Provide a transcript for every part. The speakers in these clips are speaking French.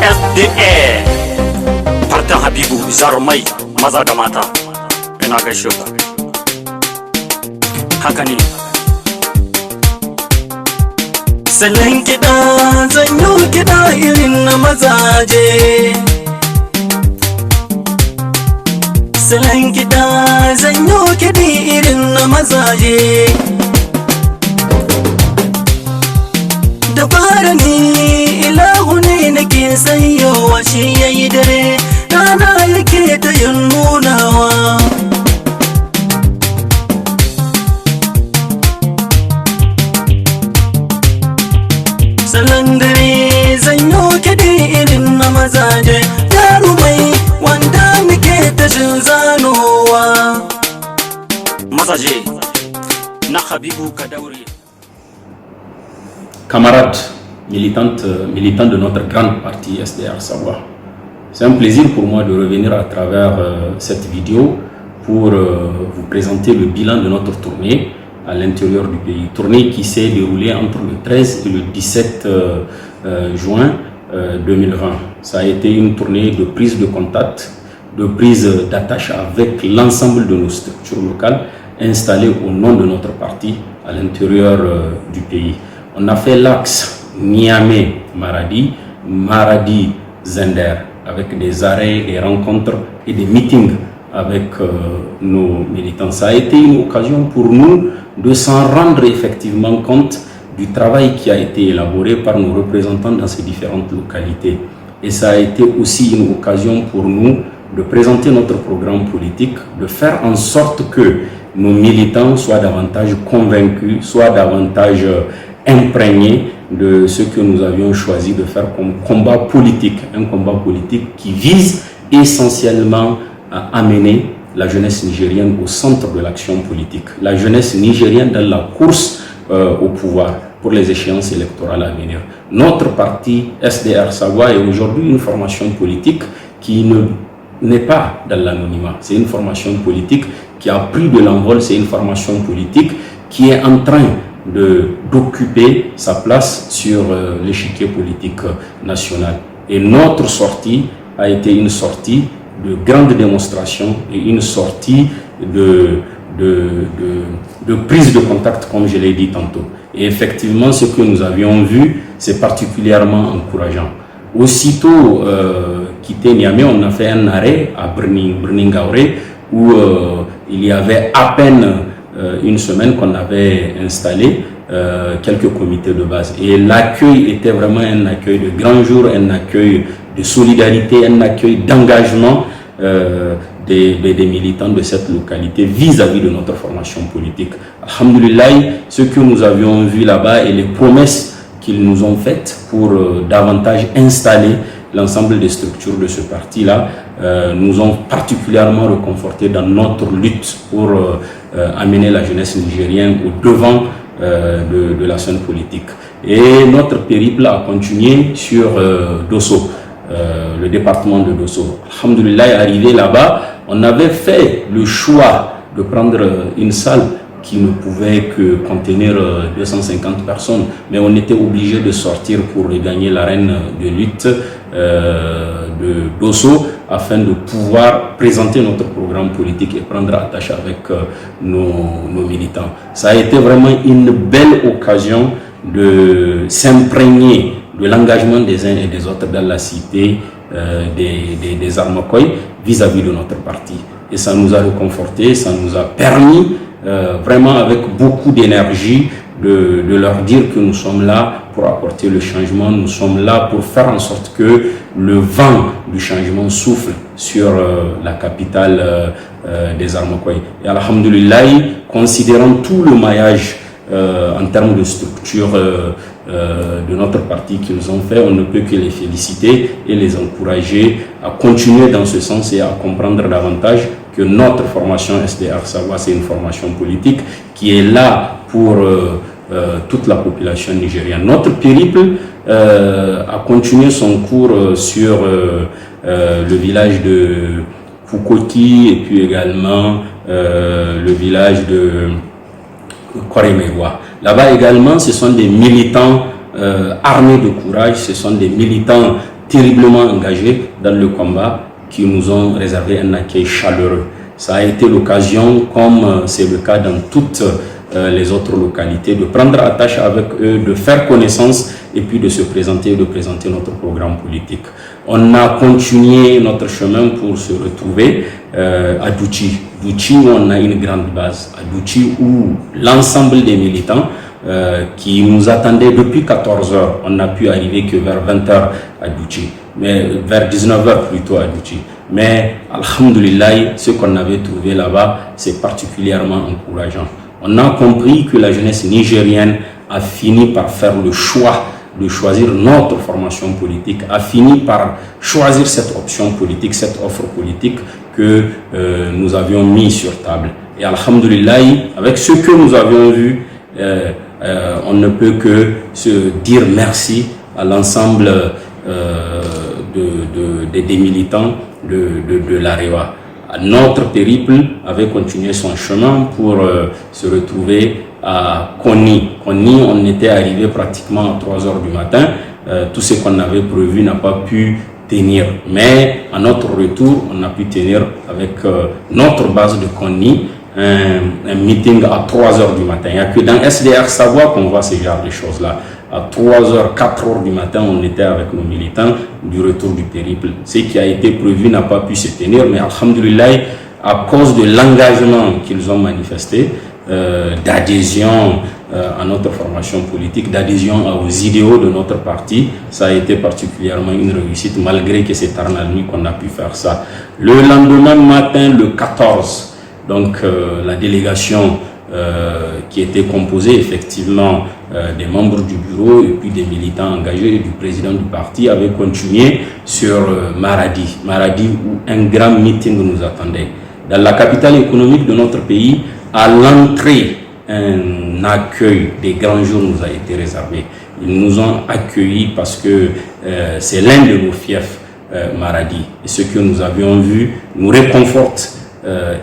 SDR Fartan Habibu Zarumai maza da mata ina gaishe ku. Haka ne salon kiɗa zanyo kiɗa irin na mazaje, salon kiɗa zanyo kiɗi irin na mazaje. Da fara ni ilahu ne nake sanyowa, shi yayi dare rana yake ta yin nunawa. Salon dare zanyo kiɗi irin na mazaje, jarumai wanda muke tashin zanowa. Mazaje na Habibu Kadauri. Camarades militants de notre grande partie SDR Savoie, c'est un plaisir pour moi de revenir à travers cette vidéo pour vous présenter le bilan de notre tournée à l'intérieur du pays. Tournée qui s'est déroulée entre le 13 et le 17 juin 2020. Ça a été une tournée de prise de contact, de prise d'attache avec l'ensemble de nos structures locales installées au nom de notre parti à l'intérieur du pays. On a fait l'axe Niamey-Maradi, Maradi-Zender, avec des arrêts, des rencontres et des meetings avec nos militants. Ça a été une occasion pour nous de s'en rendre effectivement compte du travail qui a été élaboré par nos représentants dans ces différentes localités. Et ça a été aussi une occasion pour nous de présenter notre programme politique, de faire en sorte que nos militants soient davantage convaincus, soient davantage imprégnés de ce que nous avions choisi de faire comme combat politique. Un combat politique qui vise essentiellement à amener la jeunesse nigérienne au centre de l'action politique. La jeunesse nigérienne dans la course au pouvoir pour les échéances électorales à venir. Notre parti SDR Savoie est aujourd'hui une formation politique qui n'est pas dans l'anonymat. C'est une formation politique qui a pris de l'envol, c'est une formation politique qui est en train d'occuper sa place sur l'échiquier politique national. Et notre sortie a été une sortie de grande démonstration et une sortie de prise de contact, comme je l'ai dit tantôt. Et effectivement, ce que nous avions vu, c'est particulièrement encourageant. Aussitôt quitté Niamey, on a fait un arrêt à Brningaure où il y avait à peine une semaine qu'on avait installé quelques comités de base. Et l'accueil était vraiment un accueil de grand jour, un accueil de solidarité, un accueil d'engagement des militants de cette localité vis-à-vis de notre formation politique. Alhamdulillah, ce que nous avions vu là-bas et les promesses qu'ils nous ont faites pour davantage installer l'ensemble des structures de ce parti-là nous ont particulièrement reconfortés dans notre lutte pour amener la jeunesse nigérienne au devant de la scène politique. Et notre périple a continué sur Dosso, le département de Dosso. Alhamdulillah, arrivé là-bas, on avait fait le choix de prendre une salle qui ne pouvait que contenir 250 personnes, mais on était obligé de sortir pour regagner l'arène de lutte de Dosso afin de pouvoir présenter notre programme politique et prendre attache avec nos militants. Ça a été vraiment une belle occasion de s'imprégner de l'engagement des uns et des autres dans la cité des Armakoy vis-à-vis de notre parti. Et ça nous a réconforté, ça nous a permis vraiment avec beaucoup d'énergie de leur dire que nous sommes là pour apporter le changement, nous sommes là pour faire en sorte que le vent du changement souffle sur la capitale des Armakoy. Et alhamdulillah, considérant tout le maillage en termes de structure de notre parti qu'ils ont fait, on ne peut que les féliciter et les encourager à continuer dans ce sens et à comprendre davantage que notre formation SDR Savoie, c'est une formation politique qui est là pour toute la population nigérienne. Notre périple a continué son cours sur le village de Fukoti et puis également le village de Koremewa. Là-bas également, ce sont des militants armés de courage, ce sont des militants terriblement engagés dans le combat, qui nous ont réservé un accueil chaleureux. Ça a été l'occasion, comme c'est le cas dans toutes les autres localités, de prendre attache avec eux, de faire connaissance et puis de se présenter et de présenter notre programme politique. On a continué notre chemin pour se retrouver à Douchi. Douchi où on a une grande base, à Douchi où l'ensemble des militants qui nous attendaient depuis 14 h, on n'a pu arriver que vers 20 h à Douchi, mais vers 19 h plutôt à Douchi. Mais alhamdoulilah, ce qu'on avait trouvé là-bas, c'est particulièrement encourageant. On a compris que la jeunesse nigérienne a fini par faire le choix de choisir notre formation politique, a fini par choisir cette option politique, cette offre politique que nous avions mis sur table. Et alhamdoulilah, avec ce que nous avions vu, on ne peut que se dire merci à l'ensemble des militants de l'AREWA. Notre périple avait continué son chemin pour se retrouver à Konni. Konni, on était arrivé pratiquement à 3 h du matin. Tout ce qu'on avait prévu n'a pas pu tenir. Mais à notre retour, on a pu tenir avec notre base de Konni un meeting à 3 h du matin. Il n'y a que dans SDR Savoie qu'on voit ce genre de choses-là. À 3 h, 4 h du matin, on était avec nos militants du retour du périple. Ce qui a été prévu n'a pas pu se tenir, mais alhamdoulilah, à cause de l'engagement qu'ils ont manifesté, d'adhésion à notre formation politique, d'adhésion aux idéaux de notre parti, ça a été particulièrement une réussite, malgré que c'est tard la nuit qu'on a pu faire ça. Le lendemain matin, le 14, donc la délégation qui était composée effectivement des membres du bureau et puis des militants engagés et du président du parti avait continué sur Maradi. Maradi où un grand meeting nous attendait. Dans la capitale économique de notre pays, à l'entrée, un accueil des grands jours nous a été réservé. Ils nous ont accueillis parce que c'est l'un de nos fiefs, Maradi. Et ce que nous avions vu nous réconforte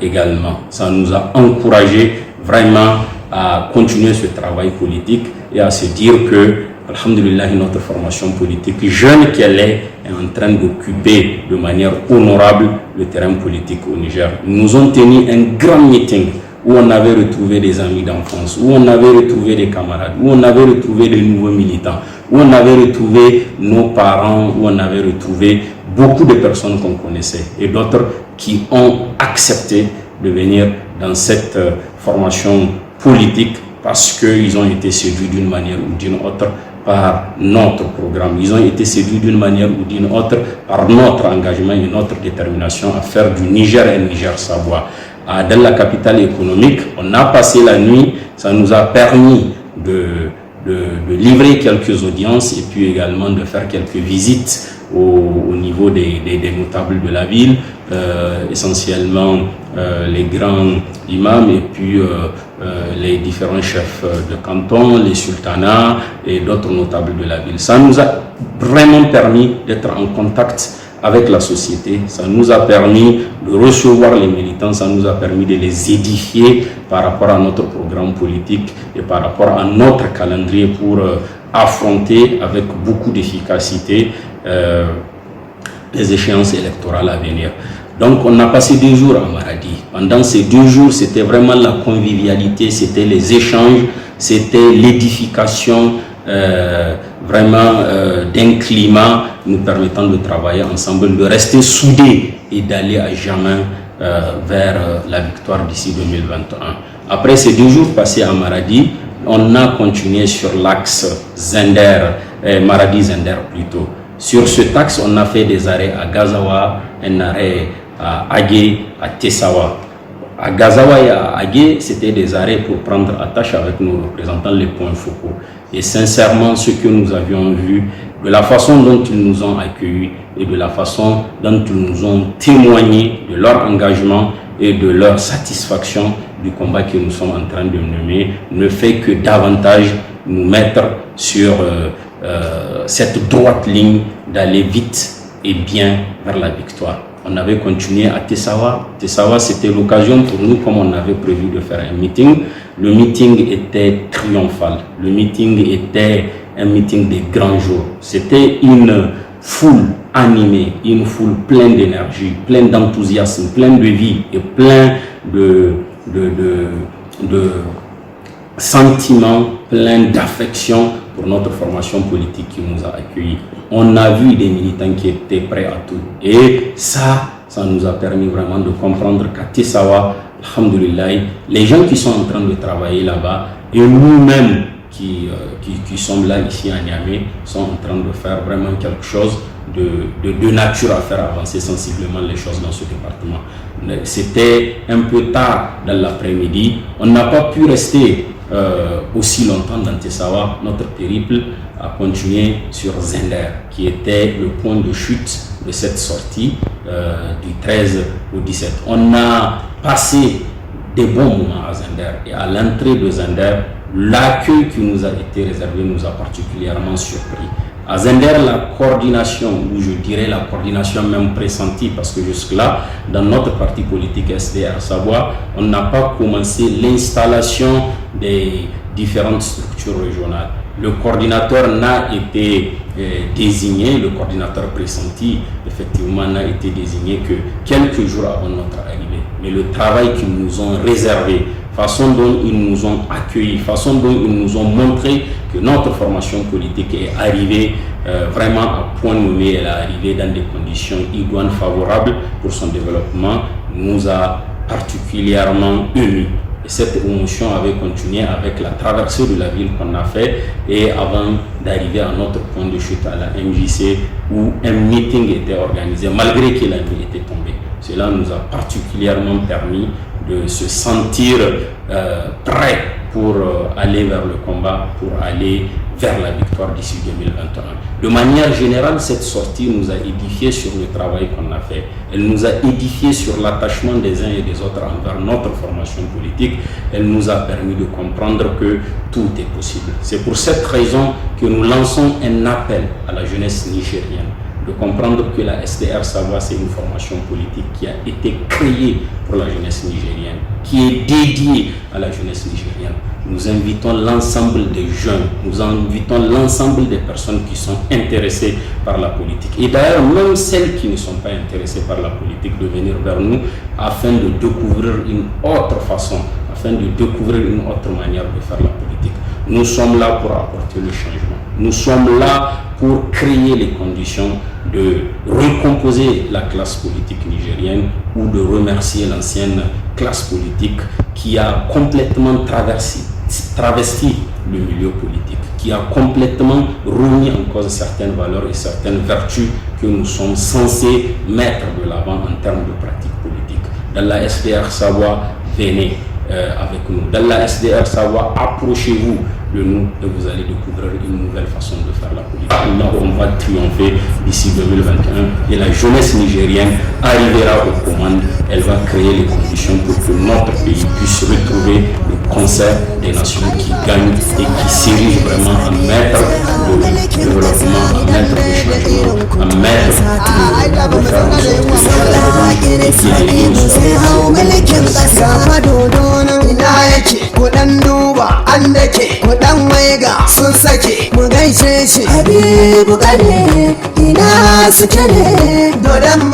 également. Ça nous a encouragés vraiment à continuer ce travail politique et à se dire que, alhamdulillah, notre formation politique, jeune qu'elle est en train d'occuper de manière honorable le terrain politique au Niger. Ils nous ont tenu un grand meeting où on avait retrouvé des amis d'enfance, où on avait retrouvé des camarades, où on avait retrouvé de nouveaux militants, où on avait retrouvé nos parents, où on avait retrouvé beaucoup de personnes qu'on connaissait et d'autres qui ont accepté de venir dans cette formation politique parce qu'ils ont été séduits d'une manière ou d'une autre par notre programme. Ils ont été séduits d'une manière ou d'une autre par notre engagement et notre détermination à faire du Niger un Niger Savoie. Dans la capitale économique, on a passé la nuit, ça nous a permis de livrer quelques audiences et puis également de faire quelques visites au niveau des notables de la ville, essentiellement les grands imams et puis les différents chefs de canton, les sultanats et d'autres notables de la ville. Ça nous a vraiment permis d'être en contact avec la société, ça nous a permis de recevoir les militants, ça nous a permis de les édifier par rapport à notre programme politique et par rapport à notre calendrier pour affronter avec beaucoup d'efficacité les échéances électorales à venir. Donc on a passé 2 jours à Maradi. Pendant ces 2 jours, c'était vraiment la convivialité, c'était les échanges, c'était l'édification vraiment d'un climat nous permettant de travailler ensemble, de rester soudés et d'aller à jamais vers la victoire d'ici 2021. Après ces 2 jours passés à Maradi, on a continué sur l'axe Maradi-Zender plutôt. Sur cet axe, on a fait des arrêts à Gazawa, un arrêt à Agé, à Tessawa. À Gazawa et à Agé, c'était des arrêts pour prendre attache avec nos représentants, les points focaux. Et sincèrement, ce que nous avions vu, de la façon dont ils nous ont accueillis et de la façon dont ils nous ont témoigné de leur engagement et de leur satisfaction du combat que nous sommes en train de mener, ne fait que davantage nous mettre sur cette droite ligne d'aller vite et bien vers la victoire. On avait continué à Tessawa. Tessawa, c'était l'occasion pour nous, comme on avait prévu, de faire un meeting. Le meeting était triomphal. Le meeting était un meeting des grands jours. C'était une foule animée, une foule pleine d'énergie, pleine d'enthousiasme, pleine de vie et plein de sentiments, plein d'affection pour notre formation politique qui nous a accueillis. On a vu des militants qui étaient prêts à tout. Et ça nous a permis vraiment de comprendre qu'à Tessawa, alhamdoulilah, les gens qui sont en train de travailler là-bas et nous-mêmes qui sommes là ici à Niamey sont en train de faire vraiment quelque chose de nature à faire avancer sensiblement les choses dans ce département. C'était un peu tard dans l'après-midi. On n'a pas pu rester aussi longtemps dans Tessawa. Notre périple a continué sur Zender, qui était le point de chute de cette sortie du 13 au 17. On a passé des bons moments à Zender et à l'entrée de Zender, l'accueil qui nous a été réservé nous a particulièrement surpris. À Zender, la coordination, ou je dirais la coordination même pressentie, parce que jusque-là, dans notre parti politique SDR Savoie, on n'a pas commencé l'installation des différentes structures régionales. Le coordinateur n'a été désigné, le coordinateur pressenti, effectivement, n'a été désigné que quelques jours avant notre arrivée. Mais le travail qu'ils nous ont réservé, façon dont ils nous ont accueillis, façon dont ils nous ont montré que notre formation politique est arrivée vraiment à point nommé, elle est arrivée dans des conditions idoines favorables pour son développement, nous a particulièrement émus. Et cette émotion avait continué avec la traversée de la ville qu'on a fait et avant d'arriver à notre point de chute à la MJC où un meeting était organisé malgré que la nuit était tombée. Cela nous a particulièrement permis de se sentir prêt pour aller vers le combat, pour aller vers la victoire d'ici 2021. De manière générale, cette sortie nous a édifié sur le travail qu'on a fait. Elle nous a édifié sur l'attachement des uns et des autres envers notre formation politique. Elle nous a permis de comprendre que tout est possible. C'est pour cette raison que nous lançons un appel à la jeunesse nigérienne de comprendre que la SDR Savoie, c'est une formation politique qui a été créée pour la jeunesse nigérienne, qui est dédiée à la jeunesse nigérienne. Nous invitons l'ensemble des jeunes, nous invitons l'ensemble des personnes qui sont intéressées par la politique. Et d'ailleurs, même celles qui ne sont pas intéressées par la politique, de venir vers nous afin de découvrir une autre façon, afin de découvrir une autre manière de faire la politique. Nous sommes là pour apporter le changement. Nous sommes là pour créer les conditions de recomposer la classe politique nigérienne ou de remercier l'ancienne classe politique qui a complètement travesti le milieu politique, qui a complètement remis en cause certaines valeurs et certaines vertus que nous sommes censés mettre de l'avant en termes de pratiques politiques. Dans la SDR Savoie, venez avec nous. Dans la SDR Savoie, approchez-vous de nous et vous allez découvrir une nouvelle façon de faire la politique. Là, on va triompher d'ici 2021 et la jeunesse nigérienne arrivera aux commandes. Elle va créer les conditions pour que notre pays puisse retrouver le concert des nations qui gagnent et qui s'érige vraiment en maître de développement, en maître de changement, en maître de faire en sorte que dan waiga sun sake mu gaishe shi Habibu kane ina suke ne dodon